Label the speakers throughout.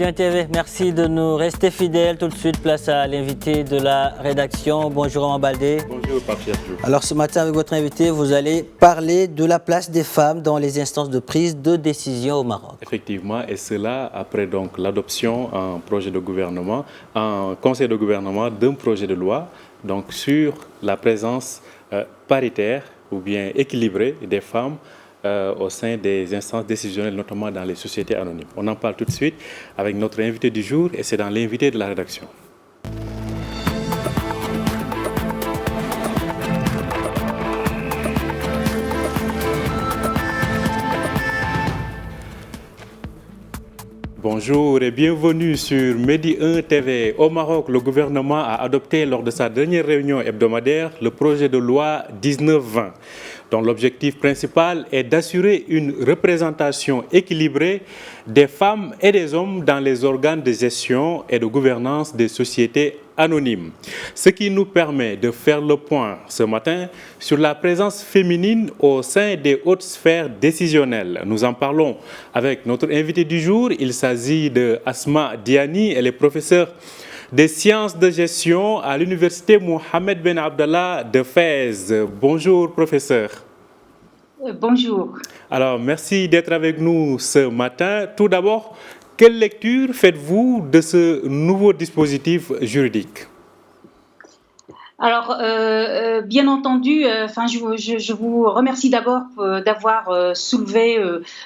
Speaker 1: Medi 1 TV, merci de nous rester fidèles. Tout de suite, place à l'invité de la rédaction. Bonjour Amand Baldé.
Speaker 2: Bonjour Pape Sergio.
Speaker 1: Alors ce matin, avec votre invité, vous allez parler de la place des femmes dans les instances de prise de décision au Maroc.
Speaker 2: Effectivement, et cela après donc l'adoption en projet de gouvernement, en conseil de gouvernement d'un projet de loi donc sur la présence paritaire ou bien équilibrée des femmes au sein des instances décisionnelles, notamment dans les sociétés anonymes. On en parle tout de suite avec notre invité du jour et c'est dans l'invité de la rédaction. Bonjour et bienvenue sur Medi 1 TV. Au Maroc, le gouvernement a adopté lors de sa dernière réunion hebdomadaire le projet de loi 1920, dont l'objectif principal est d'assurer une représentation équilibrée des femmes et des hommes dans les organes de gestion et de gouvernance des sociétés anonymes. Ce qui nous permet de faire le point ce matin sur la présence féminine au sein des hautes sphères décisionnelles. Nous en parlons avec notre invité du jour. Il s'agit de Asma Diani. Elle est professeure des sciences de gestion à l'université Mohamed Ben Abdallah de Fès. Bonjour professeur.
Speaker 3: Bonjour.
Speaker 2: Alors merci d'être avec nous ce matin. Tout d'abord, quelle lecture faites-vous de ce nouveau dispositif juridique ?
Speaker 3: Alors, bien entendu, je vous remercie d'abord d'avoir soulevé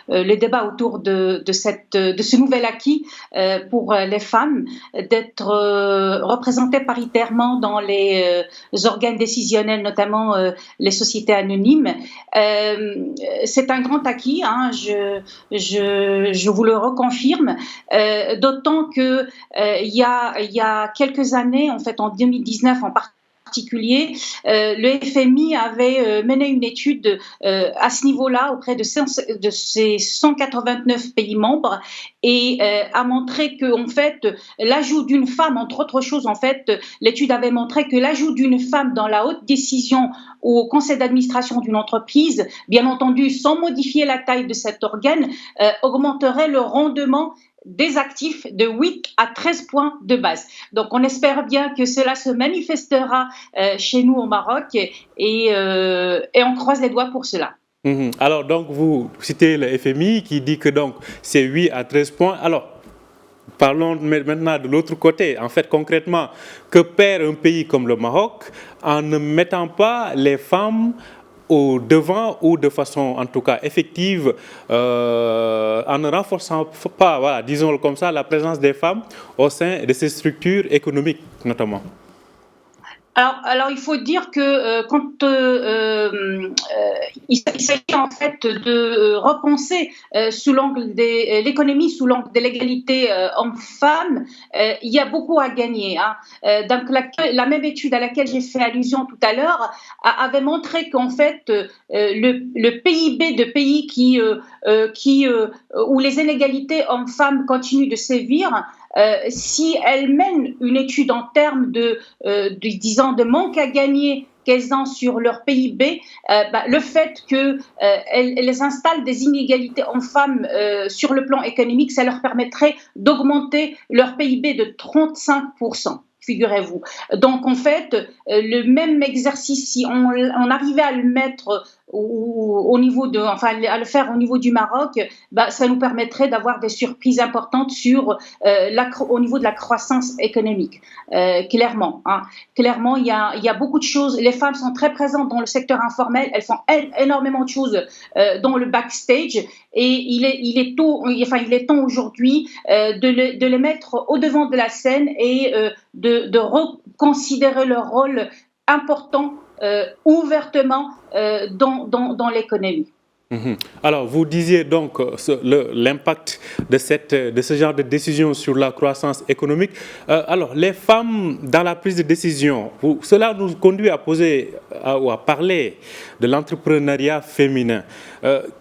Speaker 3: le débat autour de ce nouvel acquis pour les femmes, d'être représentées paritairement dans les organes décisionnels, notamment les sociétés anonymes. C'est un grand acquis, hein, je vous le reconfirme, d'autant que il y a quelques années, en fait en 2019 en particulier, le FMI avait mené une étude à ce niveau-là auprès de ses 189 pays membres et a montré que en fait l'ajout d'une femme, entre autres choses, en fait l'étude avait montré que l'ajout d'une femme dans la haute décision ou au conseil d'administration d'une entreprise, bien entendu sans modifier la taille de cet organe, augmenterait le rendement des actifs de 8 à 13 points de base. Donc on espère bien que cela se manifestera chez nous au Maroc et on croise les doigts pour cela.
Speaker 2: Alors donc vous citez le FMI qui dit que donc c'est 8 à 13 points. Alors parlons maintenant de l'autre côté. En fait, concrètement, que perd un pays comme le Maroc en ne mettant pas les femmes au devant ou de façon en tout cas effective, en ne renforçant pas, voilà, disons-le comme ça, la présence des femmes au sein de ces structures économiques notamment?
Speaker 3: Alors, il faut dire que quand il s'agit en fait de repenser sous l'angle de l'économie, sous l'angle de l'égalité homme-femme, il y a beaucoup à gagner. Hein. Donc la même étude à laquelle j'ai fait allusion tout à l'heure avait montré qu'en fait le PIB de pays où les inégalités hommes-femmes continuent de sévir, si elles mènent une étude en termes de manque à gagner qu'elles ont sur leur PIB, le fait qu'elles installent des inégalités hommes-femmes sur le plan économique, ça leur permettrait d'augmenter leur PIB de 35%. Figurez-vous. Donc en fait, le même exercice, si on arrivait à le mettre à le faire au niveau du Maroc, ça nous permettrait d'avoir des surprises importantes au niveau de la croissance économique. Clairement, hein. Clairement, il y a beaucoup de choses. Les femmes sont très présentes dans le secteur informel. Elles font énormément de choses dans le backstage. Et il est temps aujourd'hui de les mettre au devant de la scène et de reconsidérer leur rôle important ouvertement dans l'économie.
Speaker 2: Alors, vous disiez donc l'impact de ce genre de décision sur la croissance économique. Alors, les femmes dans la prise de décision, cela nous conduit à parler de l'entrepreneuriat féminin.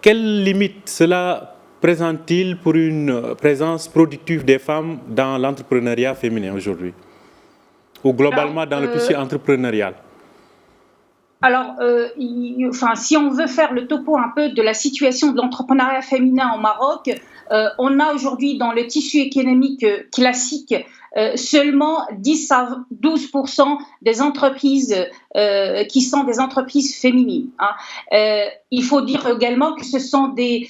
Speaker 2: Quelles limites cela présente-t-il pour une présence productive des femmes dans l'entrepreneuriat féminin aujourd'hui? Ou globalement dans le tissu entrepreneurial?
Speaker 3: Alors, si on veut faire le topo un peu de la situation de l'entrepreneuriat féminin au Maroc, on a aujourd'hui dans le tissu économique classique seulement 10 à 12% des entreprises qui sont des entreprises féminines. Il faut dire également que ce sont des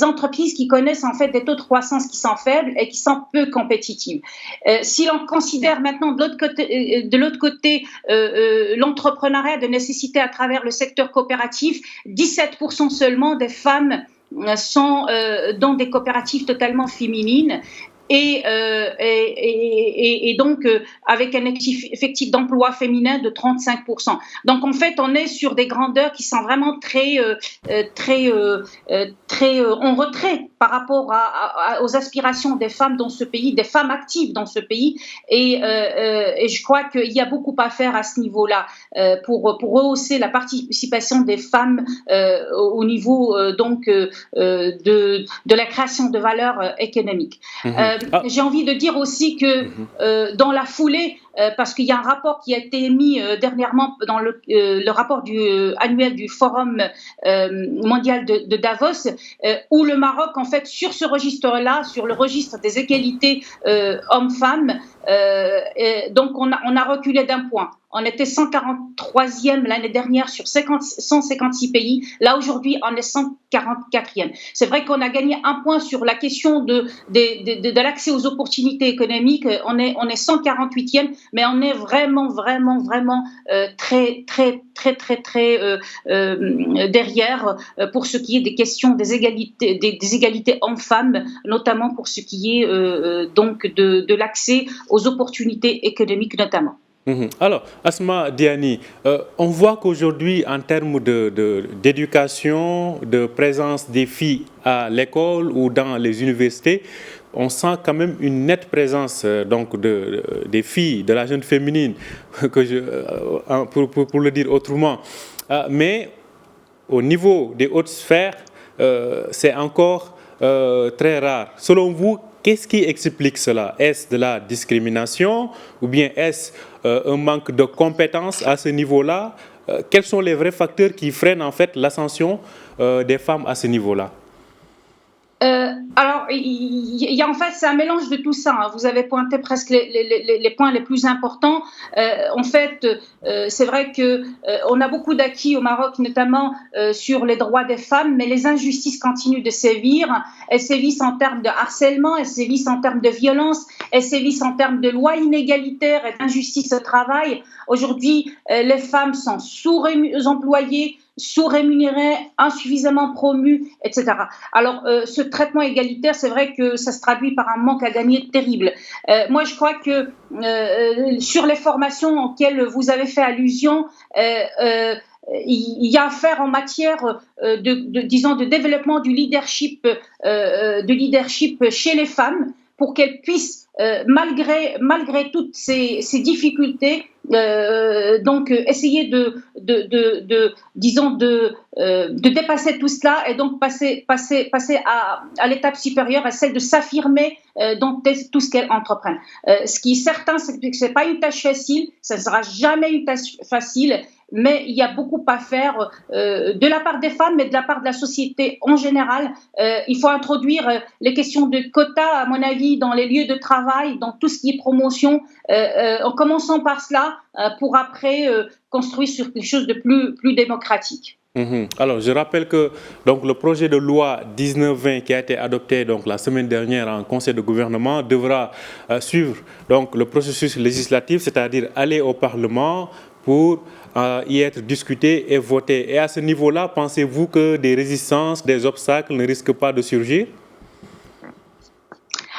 Speaker 3: entreprises qui connaissent en fait des taux de croissance qui sont faibles et qui sont peu compétitives. Si l'on considère maintenant de l'autre côté l'entrepreneuriat de nécessité à travers le secteur coopératif, 17% seulement des femmes sont dans des coopératives totalement féminines. Et donc avec un effectif d'emploi féminin de 35%. Donc en fait, on est sur des grandeurs qui sont vraiment très en retrait par rapport aux aspirations des femmes dans ce pays, des femmes actives dans ce pays. Et je crois qu'il y a beaucoup à faire à ce niveau-là pour rehausser la participation des femmes au niveau de la création de valeur économique. J'ai envie de dire aussi que dans la foulée, parce qu'il y a un rapport qui a été émis dernièrement dans le rapport annuel du Forum mondial de Davos, où le Maroc, en fait, sur ce registre-là, sur le registre des égalités hommes-femmes, donc on a reculé d'un point. On était 143e l'année dernière sur 156 pays. Là, aujourd'hui, on est 144e. C'est vrai qu'on a gagné un point sur la question de l'accès aux opportunités économiques. On est 148e, mais on est vraiment très derrière pour ce qui est des questions des égalités hommes-femmes, notamment pour ce qui est donc de l'accès aux opportunités économiques notamment.
Speaker 2: Alors, Asma Diani, on voit qu'aujourd'hui, en termes d'éducation, de présence des filles à l'école ou dans les universités, on sent quand même une nette présence des filles, de la jeune féminine, pour le dire autrement. Mais au niveau des hautes sphères, c'est encore très rare. Selon vous, qu'est-ce qui explique cela? Est-ce de la discrimination ou bien est-ce un manque de compétences à ce niveau-là? Quels sont les vrais facteurs qui freinent en fait l'ascension des femmes à ce niveau-là?
Speaker 3: Alors, il y a en fait, c'est un mélange de tout ça. Vous avez pointé presque les points les plus importants. En fait, c'est vrai que on a beaucoup d'acquis au Maroc, notamment sur les droits des femmes, mais les injustices continuent de sévir. Elles sévissent en termes de harcèlement, elles sévissent en termes de violence, elles sévissent en termes de lois inégalitaires et d'injustice au travail. Aujourd'hui, les femmes sont sous-employées, sous-rémunérés, insuffisamment promus, etc. Alors, ce traitement égalitaire, c'est vrai que ça se traduit par un manque à gagner terrible. Moi, je crois que sur les formations auxquelles vous avez fait allusion, il y a à faire en matière de développement du leadership chez les femmes pour qu'elles puissent, malgré toutes ces difficultés, donc essayer de dépasser tout cela et donc passer à l'étape supérieure, à celle de s'affirmer dans tout ce qu'elles entreprennent. Ce qui est certain, c'est que c'est pas une tâche facile, ça ne sera jamais une tâche facile, mais il y a beaucoup à faire de la part des femmes, mais de la part de la société en général. Il faut introduire les questions de quotas, à mon avis, dans les lieux de travail, dans tout ce qui est promotion, en commençant par cela, pour après construire sur quelque chose de plus démocratique.
Speaker 2: Alors, je rappelle que donc, le projet de loi 1920 qui a été adopté donc, la semaine dernière en Conseil de gouvernement devra suivre donc, le processus législatif, c'est-à-dire aller au Parlement pour y être discuté et voté. Et à ce niveau-là, pensez-vous que des résistances, des obstacles ne risquent pas de surgir?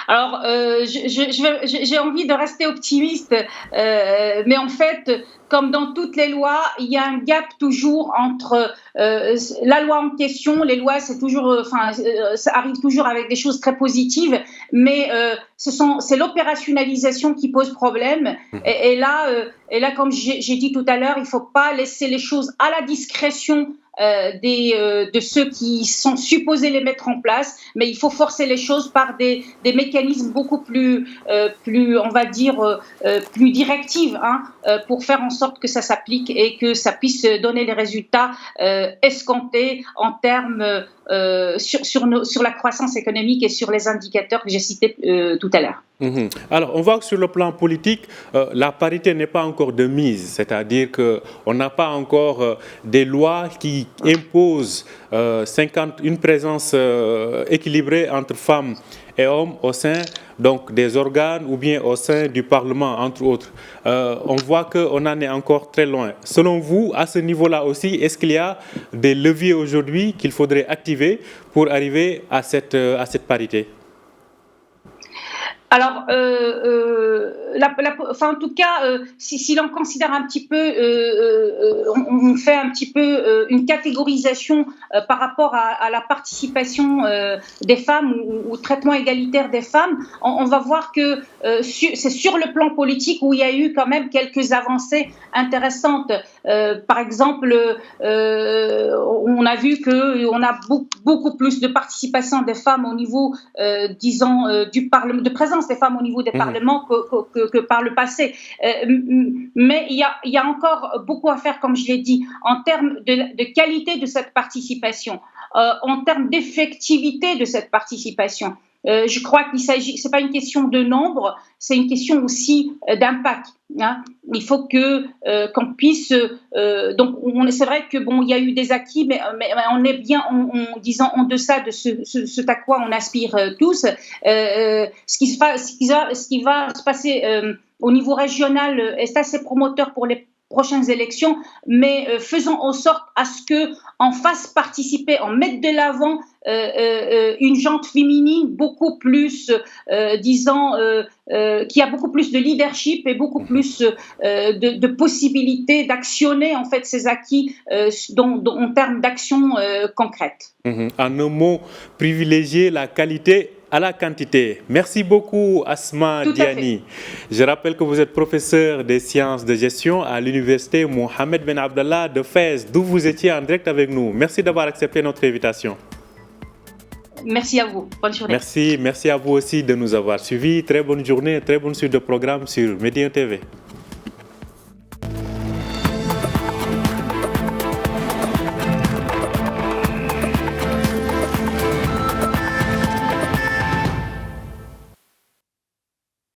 Speaker 3: Alors, j'ai envie de rester optimiste, mais en fait, comme dans toutes les lois, il y a un gap toujours entre la loi en question. Les lois, c'est toujours, ça arrive toujours avec des choses très positives, mais c'est l'opérationnalisation qui pose problème. Et là, comme j'ai dit tout à l'heure, il ne faut pas laisser les choses à la discrétion de ceux qui sont supposés les mettre en place, mais il faut forcer les choses par des mécanismes beaucoup plus on va dire, plus directifs, pour faire en sorte que ça s'applique et que ça puisse donner les résultats escomptés en termes sur la croissance économique et sur les indicateurs que j'ai cités tout à l'heure.
Speaker 2: Alors, on voit que sur le plan politique, la parité n'est pas encore de mise, c'est-à-dire qu'on n'a pas encore des lois qui imposent une présence équilibrée entre femmes et hommes au sein donc, des organes ou bien au sein du Parlement, entre autres. On voit qu'on en est encore très loin. Selon vous, à ce niveau-là aussi, est-ce qu'il y a des leviers aujourd'hui qu'il faudrait activer pour arriver à cette parité ?
Speaker 3: Alors, en tout cas, si l'on considère un petit peu, on fait un petit peu une catégorisation par rapport à la participation des femmes ou traitement égalitaire des femmes, on va voir que c'est sur le plan politique où il y a eu quand même quelques avancées intéressantes. Par exemple, on a vu qu'on a beaucoup plus de participation des femmes au niveau, disons, du Parlement, de présence des femmes au niveau des parlements que par le passé. Mais il y a encore beaucoup à faire, comme je l'ai dit, en termes de qualité de cette participation, en termes d'effectivité de cette participation. Je crois c'est pas une question de nombre, c'est une question aussi d'impact. Hein. Il faut qu'on puisse donc c'est vrai que il y a eu des acquis, mais on est bien disant en deçà de ce à quoi on aspire tous. Ce qui va se passer au niveau régional est assez promoteur pour les prochaines élections, mais faisons en sorte à ce qu'on fasse participer, on mette de l'avant une gente féminine beaucoup plus, disons, qui a beaucoup plus de leadership et beaucoup plus de possibilités d'actionner en fait ces acquis en termes d'actions concrètes.
Speaker 2: En un mot, privilégier la qualité à la quantité. Merci beaucoup, Asma Diani. Je rappelle que vous êtes professeur des sciences de gestion à l'université Mohamed Ben Abdallah de Fès, d'où vous étiez en direct avec nous. Merci d'avoir accepté notre invitation.
Speaker 3: Merci à vous. Bonne journée.
Speaker 2: Merci à vous aussi de nous avoir suivis. Très bonne journée, très bonne suite de programme sur Medi 1 TV.